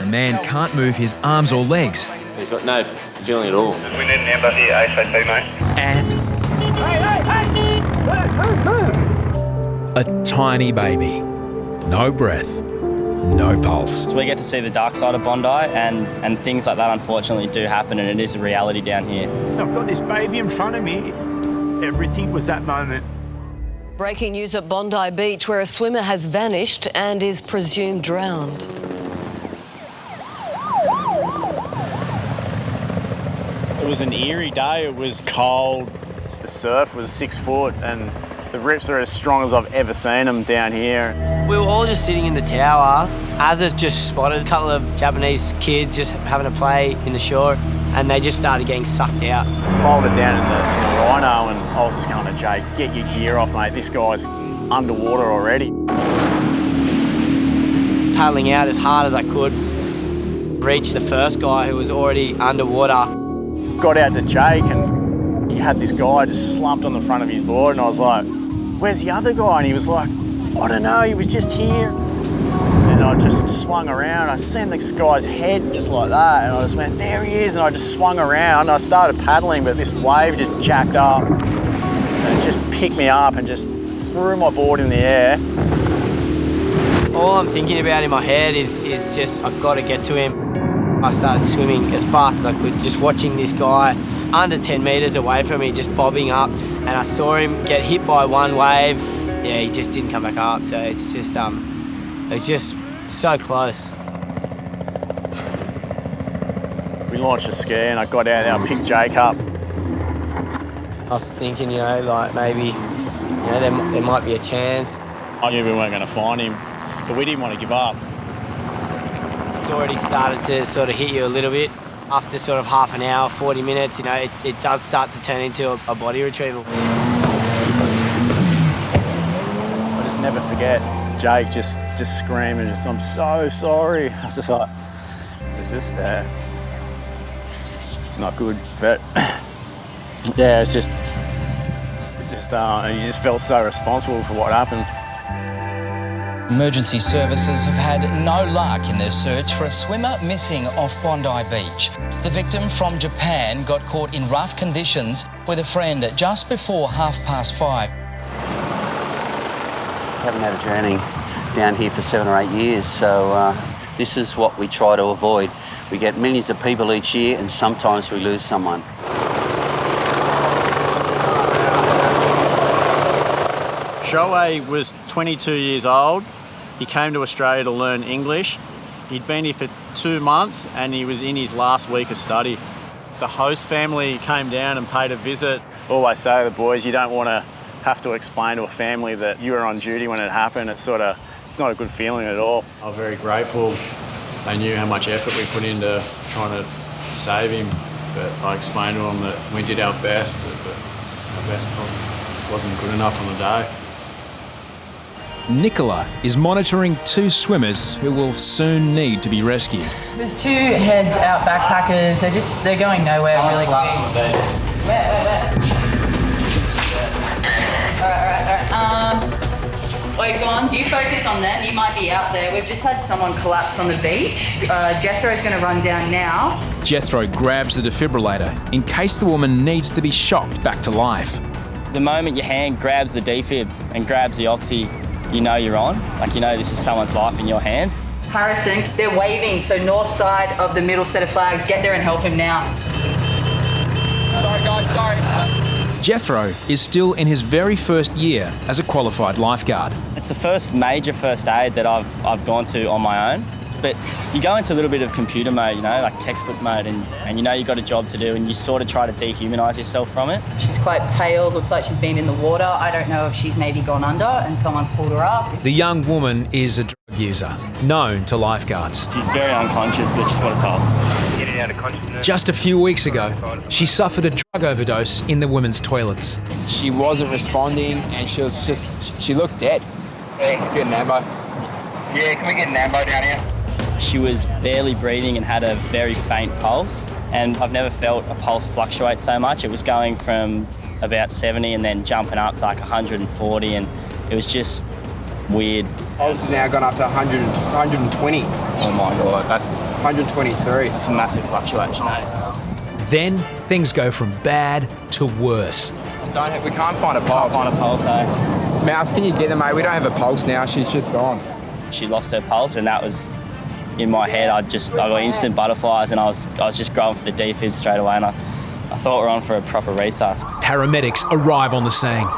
man can't move his arms or legs. He's got no feeling at all. We need an amber here, ASAP, mate. And a tiny baby. No breath, no pulse. So we get to see the dark side of Bondi, and things like that unfortunately do happen, and it is a reality down here. I've got this baby in front of me. Everything was that moment. Breaking news at Bondi Beach, where a swimmer has vanished and is presumed drowned. It was an eerie day. It was cold. The surf was 6 foot and the rips are as strong as I've ever seen them down here. We were all just sitting in the tower. Azza's just spotted a couple of Japanese kids just having a play in the shore, and they just started getting sucked out. Folded down in the rhino, and I was just going to Jake, get your gear off, mate. This guy's underwater already. I was paddling out as hard as I could. Reached the first guy who was already underwater. Got out to Jake, and he had this guy just slumped on the front of his board, and I was like, where's the other guy? And he was like, I don't know, he was just here. And I just swung around. I seen this guy's head just like that, and I just went, there he is. And I just swung around. I started paddling, but this wave just jacked up and it just picked me up and just threw my board in the air. All I'm thinking about in my head is just, I've got to get to him. I started swimming as fast as I could, just watching this guy under 10 metres away from me, just bobbing up, and I saw him get hit by one wave. Yeah, he just didn't come back up, so it's just, it was just so close. We launched a ski and I got out there, I picked Jake up. I was thinking, like maybe, there might be a chance. I knew we weren't going to find him, but we didn't want to give up. It's already started to sort of hit you a little bit. After sort of half an hour, 40 minutes, it does start to turn into a body retrieval. I just never forget Jake just screaming, I'm so sorry. I was just like, is this not good? But yeah, it's just you just felt so responsible for what happened. Emergency services have had no luck in their search for a swimmer missing off Bondi Beach. The victim from Japan got caught in rough conditions with a friend just before 5:30. Haven't had a drowning down here for 7 or 8 years, so this is what we try to avoid. We get millions of people each year and sometimes we lose someone. Shoei was 22 years old. He came to Australia to learn English. He'd been here for 2 months and he was in his last week of study. The host family came down and paid a visit. Always say to the boys, you don't want to have to explain to a family that you were on duty when it happened. It's not a good feeling at all. I'm very grateful. They knew how much effort we put into trying to save him, but I explained to them that we did our best, but our best wasn't good enough on the day. Nicola is monitoring 2 swimmers who will soon need to be rescued. There's 2 heads out backpackers. They're going nowhere really quick. Where? All right. Wait, go on. You focus on them. You might be out there. We've just had someone collapse on the beach. Jethro's going to run down now. Jethro grabs the defibrillator in case the woman needs to be shocked back to life. The moment your hand grabs the defib and grabs the oxy, you know you're on. This is someone's life in your hands. Harrison, they're waving, so north side of the middle set of flags. Get there and help him now. Sorry, guys, sorry. Jethro is still in his very first year as a qualified lifeguard. It's the first major first aid that I've gone to on my own. But you go into a little bit of computer mode, like textbook mode, and you've got a job to do, and you sort of try to dehumanise yourself from it. She's quite pale, looks like she's been in the water. I don't know if she's maybe gone under and someone's pulled her up. The young woman is a drug user, known to lifeguards. She's very unconscious, but she's got a pulse. Getting out of consciousness. Just a few weeks ago, she suffered a drug overdose in the women's toilets. She wasn't responding and she looked dead. Hey. Get an ambo. Yeah, can we get an ambo down here? She was barely breathing and had a very faint pulse, and I've never felt a pulse fluctuate so much. It was going from about 70 and then jumping up to like 140, and it was just weird. Pulse has now gone up to 100, 120. Oh my God, that's 123. a massive fluctuation, eh? Then things go from bad to worse. We can't find a pulse. Find a pulse, eh? Mouse, can you get her, mate? We don't have a pulse now. She's just gone. She lost her pulse, and that was in my head. I got instant butterflies, and I was just going for the defibs straight away, and I thought we were on for a proper resus. Paramedics arrive on the scene.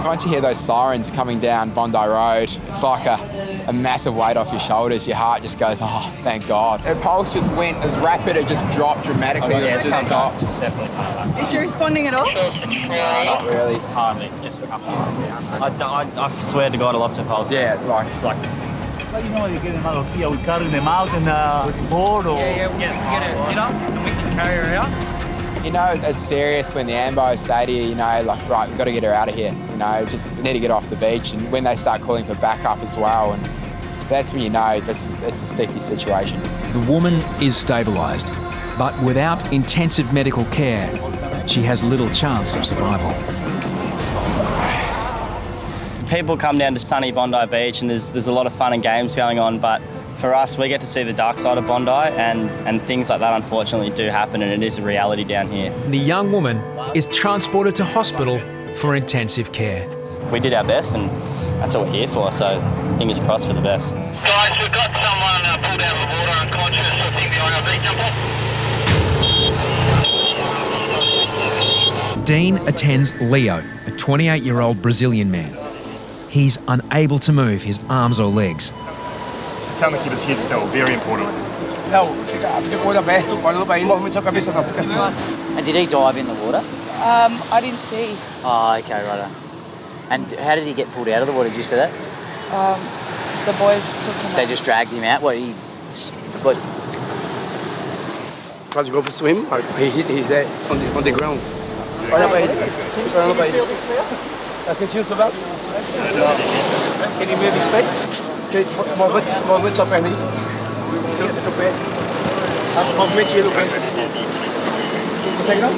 Once you hear those sirens coming down Bondi Road, it's like a massive weight off your shoulders. Your heart just goes, oh, thank God. Her pulse just went as rapid, it just dropped dramatically. Yeah, it just stopped. It's definitely come back. Is she responding at all? No, not really. Hardly, just up and down. I swear to God I lost her pulse. Yeah, like You know, you get them out of here, we carry them out in a board or... Yes, we get her up and we can carry her out. You know, it's serious when the ambos say to you, you know, like, right, we've got to get her out of here. You know, just we need to get off the beach. And when they start calling for backup as well, and that's when you know it's a sticky situation. The woman is stabilised, but without intensive medical care, she has little chance of survival. People come down to sunny Bondi Beach and there's a lot of fun and games going on, but for us, we get to see the dark side of Bondi, and things like that unfortunately do happen, and it is a reality down here. The young woman is transported to hospital for intensive care. We did our best, and that's what we're here for, so fingers crossed for the best. Guys, we've got someone pulled out of the water unconscious, I think the IRB jump off. Dean attends Leo, a 28-year-old Brazilian man. He's unable to move his arms or legs. Tell him to keep his head still, very important. And did he dive in the water? I didn't see. Oh, okay, right. And how did he get pulled out of the water? Did you see that? The boys took him They just dragged him out? What? Tried to go for a swim, he's there on the ground. Olha pra ele. Olha pra ele. Tá sentindo o seu braço? Ele meio straight. Movimento sua perna aí. Seu pé. Movimente ele o pé. Consegue não?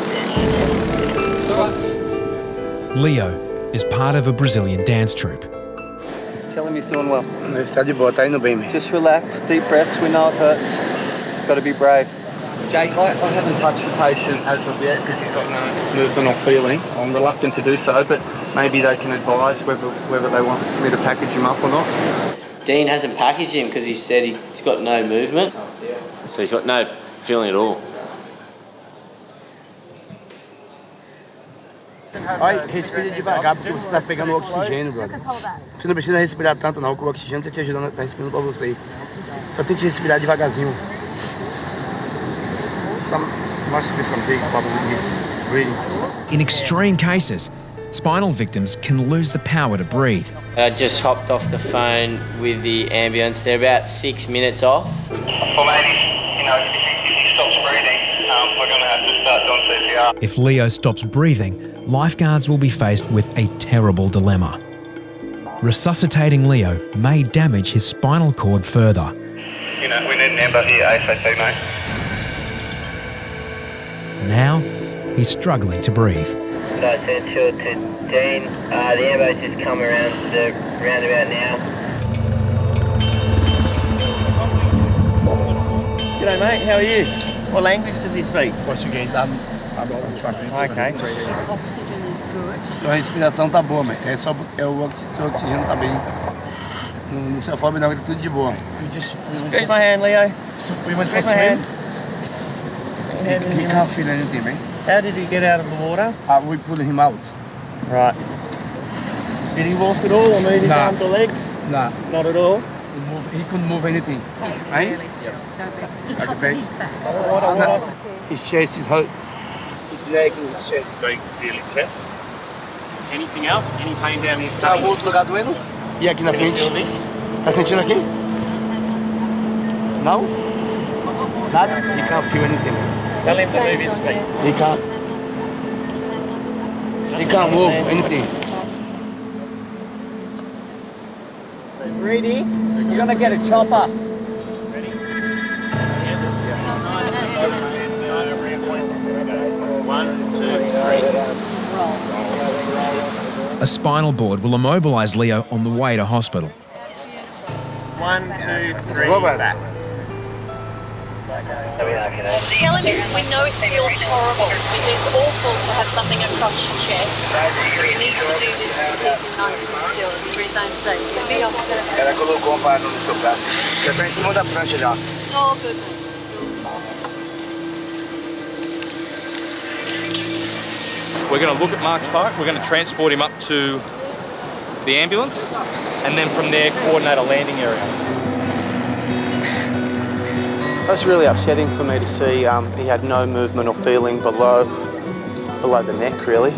Leo is part of a Brazilian dance troupe. Tell him he's doing well. Está de boa, tá indo bem, man. Just relax, deep breaths, we know it hurts. Got to be brave. Jake, I haven't touched the patient as of yet because he's got no movement or feeling. I'm reluctant to do so, but maybe they can advise whether they want me to package him up or not. Dean hasn't packaged him because he said he's got no movement. So he's got no feeling at all. Ai, respira devagar porque você está pegando o oxigênio, brother. Você não precisa respirar tanto não, que o oxigênio está te ajudando, está respirando para você. Só tente respirar devagarzinho. Must be some big problem with his breathing. In extreme cases, spinal victims can lose the power to breathe. I just hopped off the phone with the ambulance. They're about 6 minutes off. Well, ladies, you know, if he stops breathing, we're going to have to start doing CPR. If Leo stops breathing, lifeguards will be faced with a terrible dilemma. Resuscitating Leo may damage his spinal cord further. You know, we need an amber here, ASAP, mate. Now, he's struggling to breathe. So I said to Dean, the ambo's just come around the roundabout now. G'day mate, how are you? What language does he speak? Português, I'm Okay. Sua respiração tá boa, mãe. Seu oxigênio tá bem. No seu fome não, tá tudo de boa. Squeeze my hand, Leo. We went for Squeeze my swim. hand. He can't feel anything, man. How did he get out of the water? We pulled him out. Right. Did he walk at all or move his arms or legs? Nah. Not at all? He couldn't move anything. Right? His chest hurts. His leg and his chest. So you can feel his chest. Anything else? Any pain down his Tá stomach? o outro lugar doendo? E aqui na frente? Tá sentindo aqui? Não? Nada? He can't feel anything. Tell him to move his feet. He can't move anything. Reidy, you're going to get a chopper. A spinal board will immobilise Leo on the way to hospital. 1, 2, 3, Robert. back. Tell him we know it feels horrible. It's awful to have something across your chest. We need to do this to keep him nice and still. It's for his own sake. Be officer. Ela colocou uma parada no seu braço. Já tá em cima da prancha já. Oh, good. We're going to look at Mark's Park. We're going to transport him up to the ambulance, and then from there coordinate a landing area. That's really upsetting for me to see. He had no movement or feeling below the neck, really.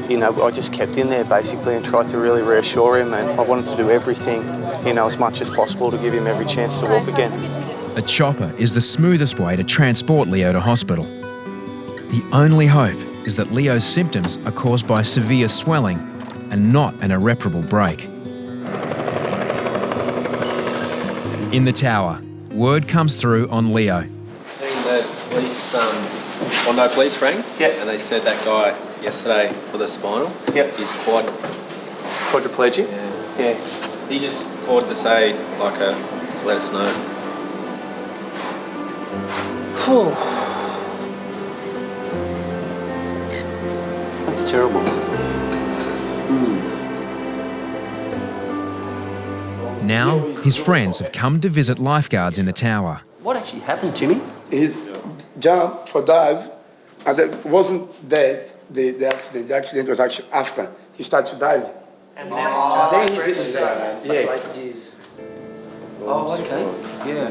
You know, I just kept in there basically and tried to really reassure him, and I wanted to do everything, you know, as much as possible to give him every chance to walk again. A chopper is the smoothest way to transport Leo to hospital. The only hope is that Leo's symptoms are caused by severe swelling and not an irreparable break. In the tower, word comes through on Leo. The police, Bondi police rang, and they said that guy yesterday with a spinal, he's quadriplegic. Yeah. He just called to say, like, to let us know. That's terrible. Now, his friends have come to visit lifeguards in the tower. What actually happened, Timmy? He jumped for dive, and it wasn't that the accident. The accident was actually after he started to dive. And then he didn't dive. Yeah. Oh, okay. Yeah.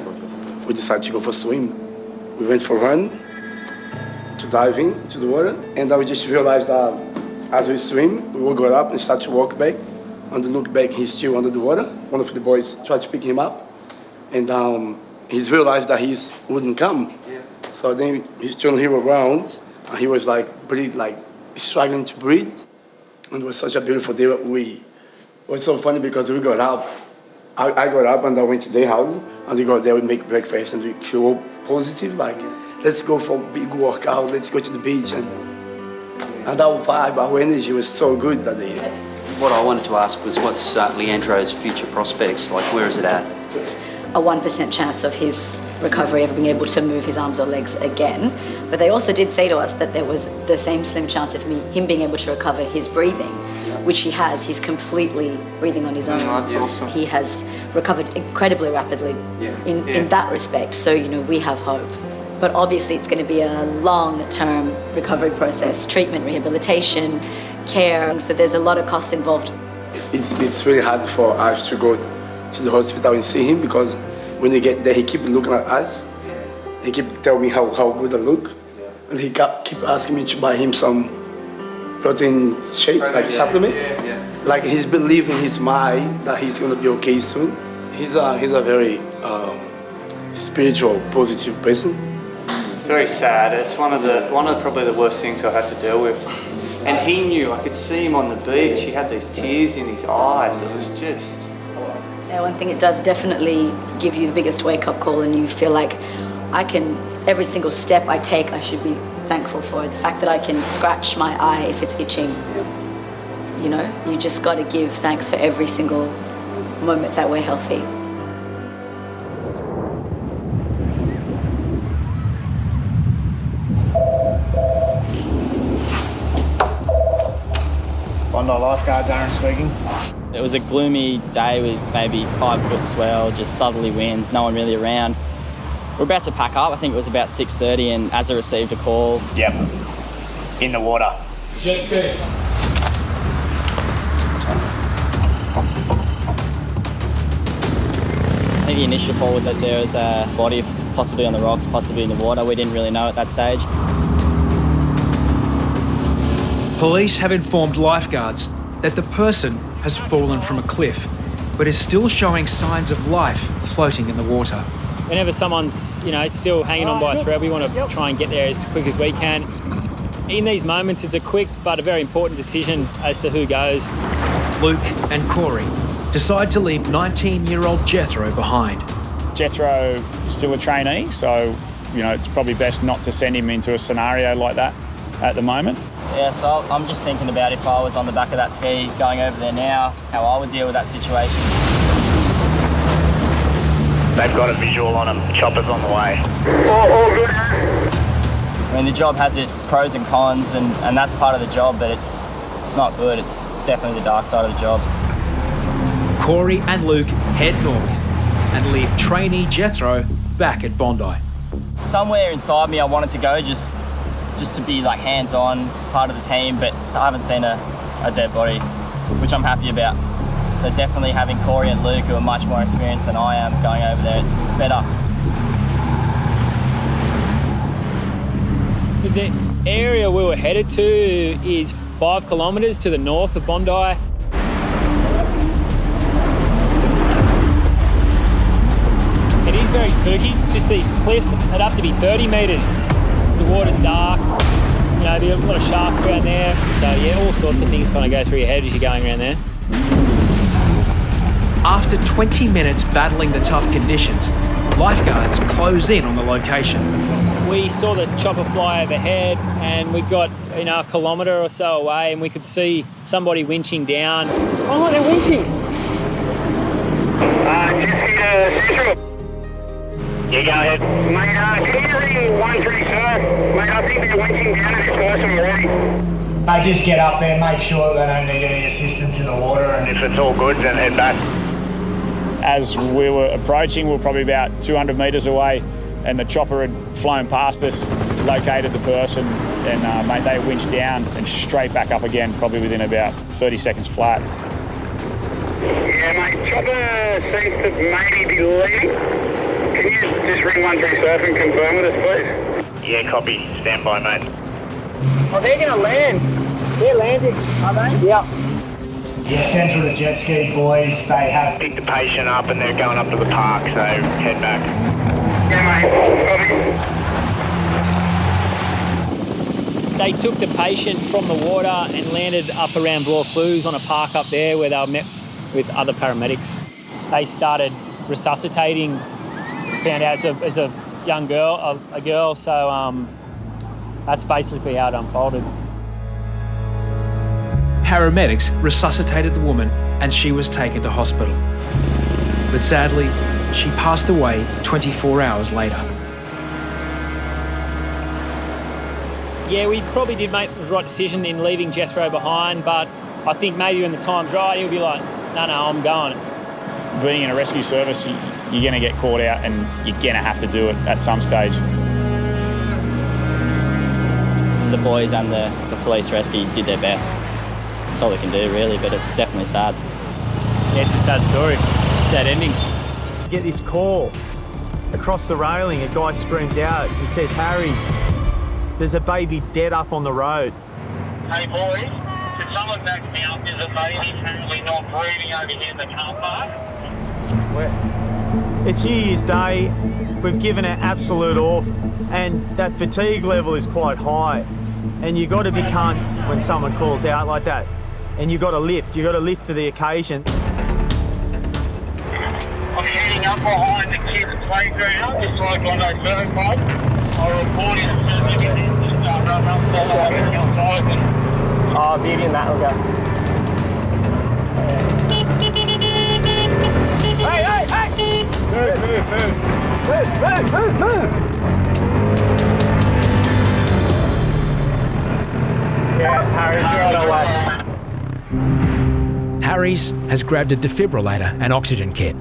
We decided to go for a swim. We went for a run to dive into the water, and I just realized that as we swim, we will go up and start to walk back. On the look back, he's still under the water. One of the boys tried to pick him up, and he's realized that he wouldn't come. Yeah. So then he's turned him around, and he was like struggling to breathe. And it was such a beautiful day. It was so funny because we got up. I got up and I went to their house, and we got there, we make breakfast, and we feel positive, like, let's go for a big workout, let's go to the beach. And our vibe, our energy was so good that day. What I wanted to ask was what's Leandro's future prospects? Like, where is it at? It's a 1% chance of his recovery, of being able to move his arms or legs again. But they also did say to us that there was the same slim chance of him being able to recover his breathing, which he has. He's completely breathing on his own. Oh, that's awesome. He has recovered incredibly rapidly in that respect. So, you know, we have hope. But obviously it's going to be a long-term recovery process, treatment, rehabilitation, care. So there's a lot of costs involved. It's really hard for us to go to the hospital and see him, because when you get there, he keeps looking at us. He keeps telling me how good I look. And he keep asking me to buy him some protein shake, like supplements. Like, he's believing in his mind that he's going to be okay soon. He's a very spiritual, positive person. It's very sad. It's one of probably the worst things I had to deal with. And he knew. I could see him on the beach. He had these tears in his eyes. It was just... Yeah, one thing it does definitely give you the biggest wake-up call, and you feel like every single step I take, I should be thankful for. The fact that I can scratch my eye if it's itching. You know, you just got to give thanks for every single moment that we're healthy. Bondi Lifeguards, Aaron speaking. It was a gloomy day with maybe 5-foot swell, just southerly winds, no one really around. We're about to pack up. I think it was about 6:30, and as I received a call. Yep, in the water. Jet ski. I think the initial call was that there was a body possibly on the rocks, possibly in the water. We didn't really know at that stage. Police have informed lifeguards that the person has fallen from a cliff, but is still showing signs of life floating in the water. Whenever someone's, still hanging on by a thread, we want to try and get there as quick as we can. In these moments, it's a quick but a very important decision as to who goes. Luke and Corey decide to leave 19-year-old Jethro behind. Jethro is still a trainee, so, it's probably best not to send him into a scenario like that at the moment. Yeah, so I'm just thinking about if I was on the back of that ski going over there now, how I would deal with that situation. They've got a visual on them. Chopper's on the way. All good. I mean, the job has its pros and cons, and that's part of the job, but it's not good. It's definitely the dark side of the job. Corey and Luke head north and leave trainee Jethro back at Bondi. Somewhere inside me I wanted to go just to be like hands-on, part of the team, but I haven't seen a dead body, which I'm happy about. So definitely having Corey and Luke, who are much more experienced than I am, going over there, it's better. The area we were headed to is 5 kilometres to the north of Bondi. It is very spooky. It's just these cliffs that have to be 30 metres. The water's dark. You know, there are a lot of sharks around there. So yeah, all sorts of things kind of go through your head as you're going around there. After 20 minutes battling the tough conditions, lifeguards close in on the location. We saw the chopper fly overhead and we got, you know, a kilometre or so away and we could see somebody winching down. Oh, they're winching! Yeah, go ahead. Mate, can you ring 13 sir? Mate, I think they're winching down at this person already. Mate, just get up there, make sure they don't need any assistance in the water, and if it's all good, then head back. As we were approaching, we were probably about 200 metres away, and the chopper had flown past us, located the person, and mate, they winched down and straight back up again, probably within about 30 seconds flat. Yeah, mate, chopper seems to maybe be leading. Can you just ring 13 surf and confirm with us, please? Yeah, copy. Stand by, mate. Oh, they're going to land. They're landing, are they? Yep. Yeah, Central the jet ski boys, they have picked the patient up and they're going up to the park, so head back. Yeah, mate. They took the patient from the water and landed up around Vaucluse on a park up there where they were met with other paramedics. They started resuscitating, found out it's a young girl, a girl, so that's basically how it unfolded. Paramedics resuscitated the woman and she was taken to hospital. But sadly, she passed away 24 hours later. Yeah, we probably did make the right decision in leaving Jethro behind, but I think maybe when the time's right, he'll be like, no, I'm going. Being in a rescue service, you're going to get caught out and you're going to have to do it at some stage. The boys and the police rescue did their best. That's all they can do, really, but it's definitely sad. Yeah, it's a sad story. Sad ending. Get this call across the railing. A guy screams out and says, "Harries, there's a baby dead up on the road." Hey, boys, can someone back me up? There's a baby currently not breathing over here in the car park. Where? It's New Year's Day. We've given it absolute off, and that fatigue level is quite high. And you got to be calm when someone calls out like that. And you got to lift. You got to lift for the occasion. I'm heading up behind the kids' playground, just like on those surf clubs. I'll report in as soon as you get in. Just run up outside. Oh, beauty and that will go. Hey! Move! Yeah, Harries, you're on our way. Harries has grabbed a defibrillator and oxygen kit.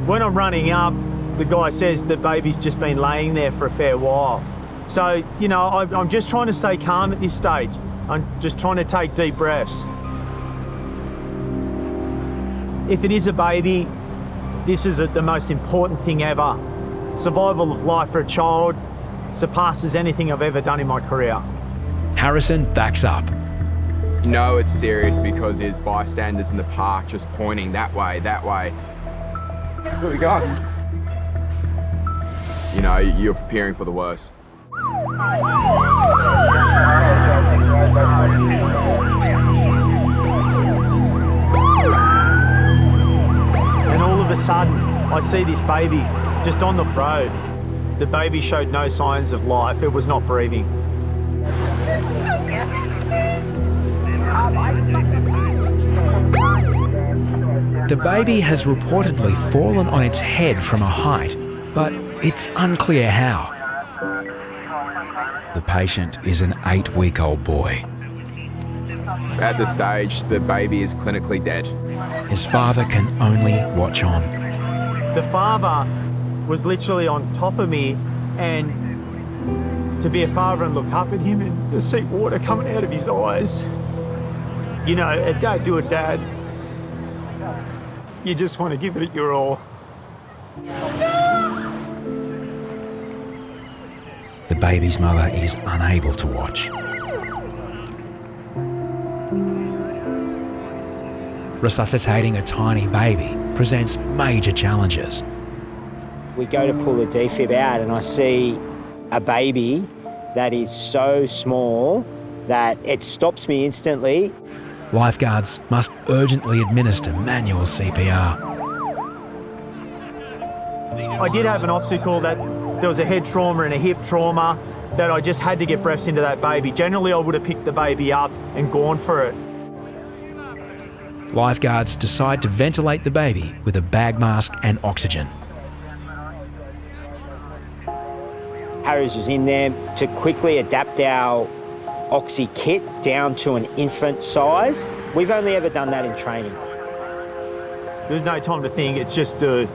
When I'm running up, the guy says the baby's just been laying there for a fair while. So, you know, I'm just trying to stay calm at this stage. I'm just trying to take deep breaths. If it is a baby, this is the most important thing ever. Survival of life for a child surpasses anything I've ever done in my career. Harrison backs up. You know it's serious because there's bystanders in the park just pointing that way. Where are we going? You know, you're preparing for the worst. And all of a sudden, I see this baby just on the road. The baby showed no signs of life. It was not breathing. The baby has reportedly fallen on its head from a height, but it's unclear how. The patient is an 8-week-old boy. At this stage, the baby is clinically dead. His father can only watch on. The father was literally on top of me, and to be a father and look up at him and to see water coming out of his eyes. You know, a dad to a dad, you just want to give it your all. The baby's mother is unable to watch. Resuscitating a tiny baby presents major challenges. We go to pull the defib out and I see a baby that is so small that it stops me instantly. Lifeguards must urgently administer manual CPR. I did have an obstacle that there was a head trauma and a hip trauma that I just had to get breaths into that baby. Generally, I would have picked the baby up and gone for it. Lifeguards decide to ventilate the baby with a bag mask and oxygen. Harries was in there to quickly adapt our oxy kit down to an infant size. We've only ever done that in training. There's no time to think, it's just do.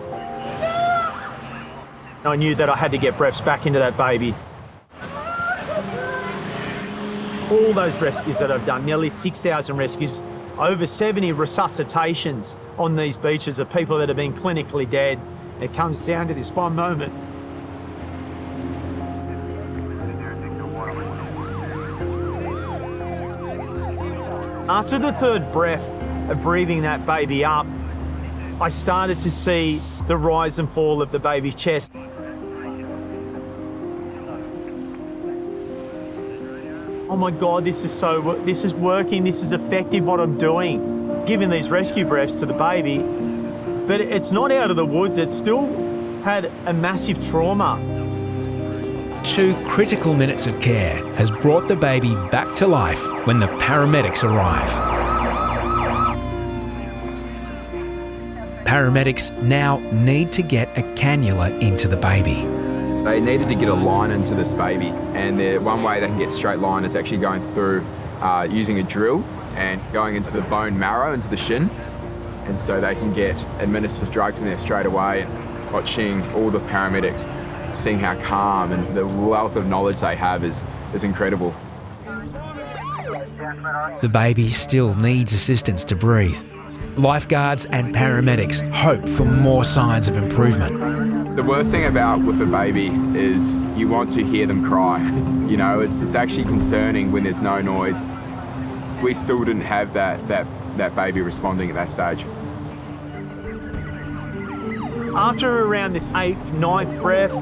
I knew that I had to get breaths back into that baby. All those rescues that I've done, nearly 6,000 rescues, over 70 resuscitations on these beaches of people that have been clinically dead. It comes down to this one moment. After the third breath of breathing that baby up, I started to see the rise and fall of the baby's chest. Oh my God, this is working, this is effective what I'm doing. Giving these rescue breaths to the baby, but it's not out of the woods, it still had a massive trauma. 2 critical minutes of care has brought the baby back to life when the paramedics arrive. Paramedics now need to get a cannula into the baby. They needed to get a line into this baby, and one way they can get a straight line is actually going through using a drill and going into the bone marrow, into the shin, and so they can get administered drugs in there straight away. And watching all the paramedics, seeing how calm and the wealth of knowledge they have is incredible. The baby still needs assistance to breathe. Lifeguards and paramedics hope for more signs of improvement. The worst thing with a baby is you want to hear them cry. You know, it's actually concerning when there's no noise. We still didn't have that baby responding at that stage. After around the 8th, 9th breath,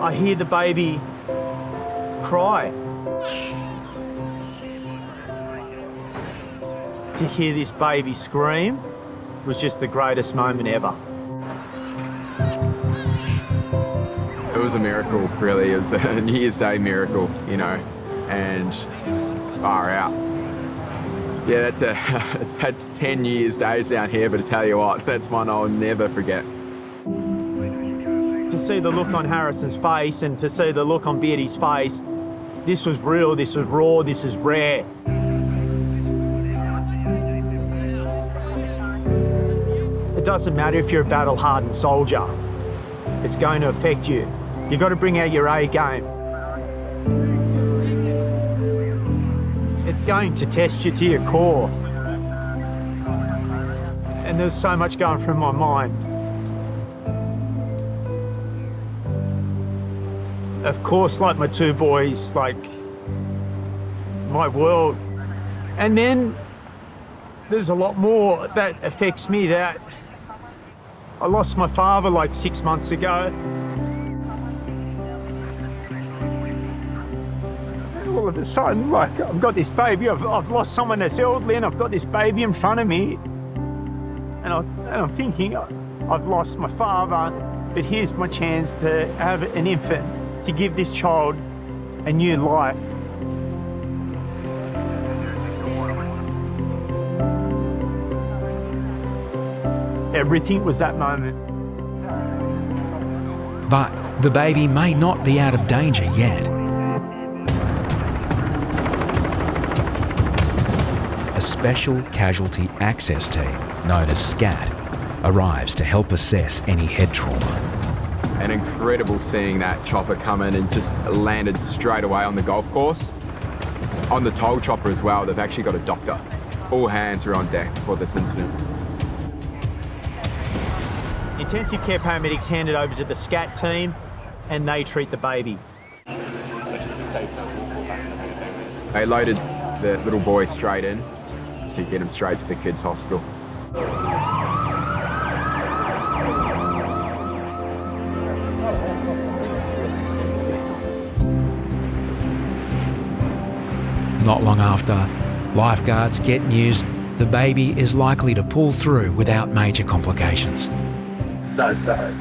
I hear the baby cry. To hear this baby scream was just the greatest moment ever. It was a miracle, really. It was a New Year's Day miracle, you know, and far out. Yeah, it's had 10 New Year's Days down here, but I tell you what, that's one I'll never forget. To see the look on Harrison's face and to see the look on Beardy's face, this was real, this was raw, this is rare. It doesn't matter if you're a battle-hardened soldier. It's going to affect you. You've got to bring out your A game. It's going to test you to your core. And there's so much going through my mind. Of course, like my 2 boys, like my world. And then there's a lot more that affects me. That I lost my father like 6 months ago. And all of a sudden, like, I've got this baby, I've lost someone that's elderly, and I've got this baby in front of me. And I'm thinking, I've lost my father, but here's my chance to have an infant, to give this child a new life. Everything was that moment. But the baby may not be out of danger yet. A special casualty access team, known as SCAT, arrives to help assess any head trauma. And incredible seeing that chopper come in and just landed straight away on the golf course. On the toll chopper as well, they've actually got a doctor. All hands were on deck for this incident. Intensive care paramedics hand it over to the SCAT team and they treat the baby. They loaded the little boy straight in to get him straight to the kids' hospital. Not long after, lifeguards get news the baby is likely to pull through without major complications. So sorry.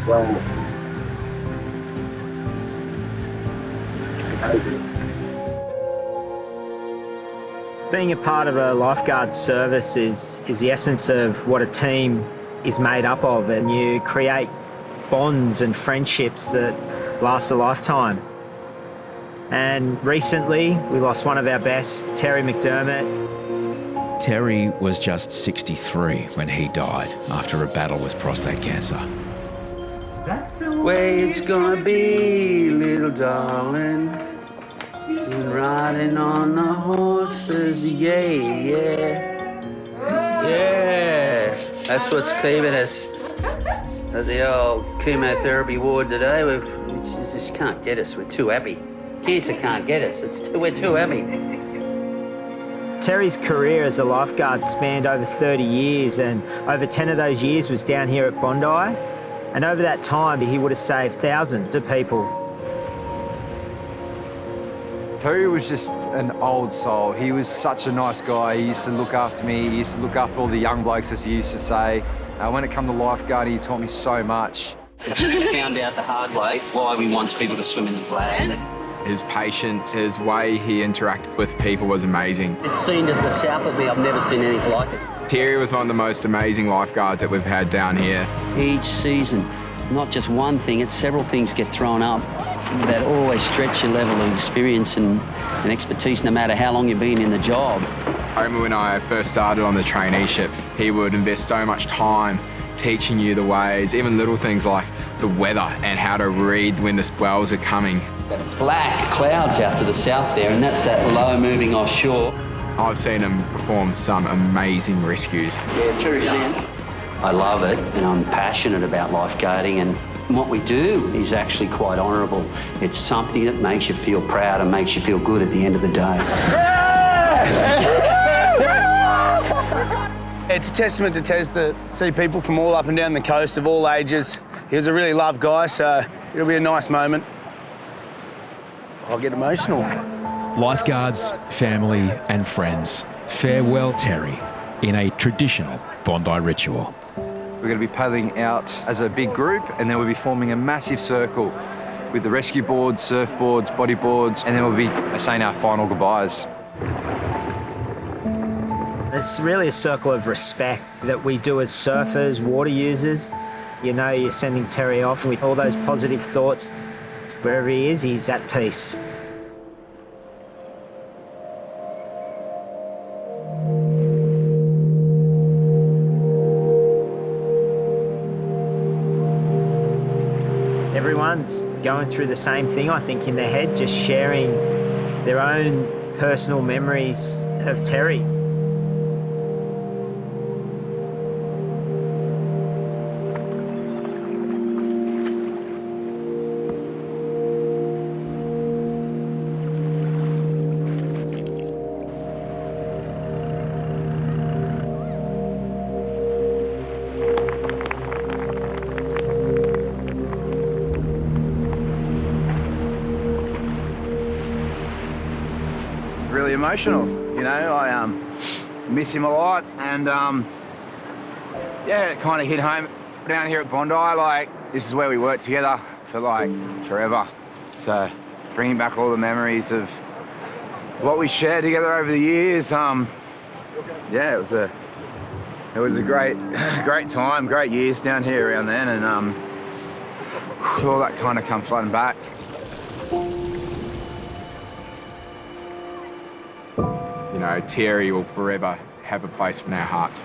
Well, Being a part of a lifeguard service is the essence of what a team is made up of, and you create bonds and friendships that last a lifetime. And recently, we lost one of our best, Terry McDermott. Terry was just 63 when he died after a battle with prostate cancer. That's the way it's gonna be, little darling. And riding on the horses, yeah, yeah. Yeah, that's what's keeping us at the old chemotherapy ward today. It just can't get us, we're too happy. Cancer can't get us, we're too happy. Terry's career as a lifeguard spanned over 30 years, and over 10 of those years was down here at Bondi. And over that time, he would have saved thousands of people. Terry was just an old soul. He was such a nice guy. He used to look after me. He used to look after all the young blokes, as he used to say. When it came to lifeguarding, he taught me so much. Found out the hard way why we want people to swim in the flag. His patience, his way he interacted with people was amazing. This scene to the south of me, I've never seen anything like it. Terry was one of the most amazing lifeguards that we've had down here. Each season, it's not just one thing, it's several things get thrown up that always stretch your level of experience and expertise no matter how long you've been in the job. I remember when I first started on the traineeship, he would invest so much time teaching you the ways, even little things like the weather and how to read when the swells are coming. Black clouds out to the south there, and that's that low moving offshore. I've seen him perform some amazing rescues. Yeah, Terry's in. I love it, and I'm passionate about lifeguarding, and what we do is actually quite honourable. It's something that makes you feel proud and makes you feel good at the end of the day. It's a testament to Tez to see people from all up and down the coast of all ages. He was a really loved guy, so it'll be a nice moment. I'll get emotional. Lifeguards, family and friends farewell Terry in a traditional Bondi ritual. We're going to be paddling out as a big group, and then we'll be forming a massive circle with the rescue boards, surfboards, bodyboards, and then we'll be saying our final goodbyes. It's really a circle of respect that we do as surfers, water users. You know, you're sending Terry off with all those positive thoughts. Wherever he is, he's at peace. Everyone's going through the same thing, I think, in their head, just sharing their own personal memories of Terry. Really emotional, you know. I miss him a lot, and yeah, it kind of hit home down here at Bondi. Like, this is where we worked together for like forever. So bringing back all the memories of what we shared together over the years, yeah, it was a great time, great years down here around then, and all that kind of come flooding back. You know, Terry will forever have a place in our hearts.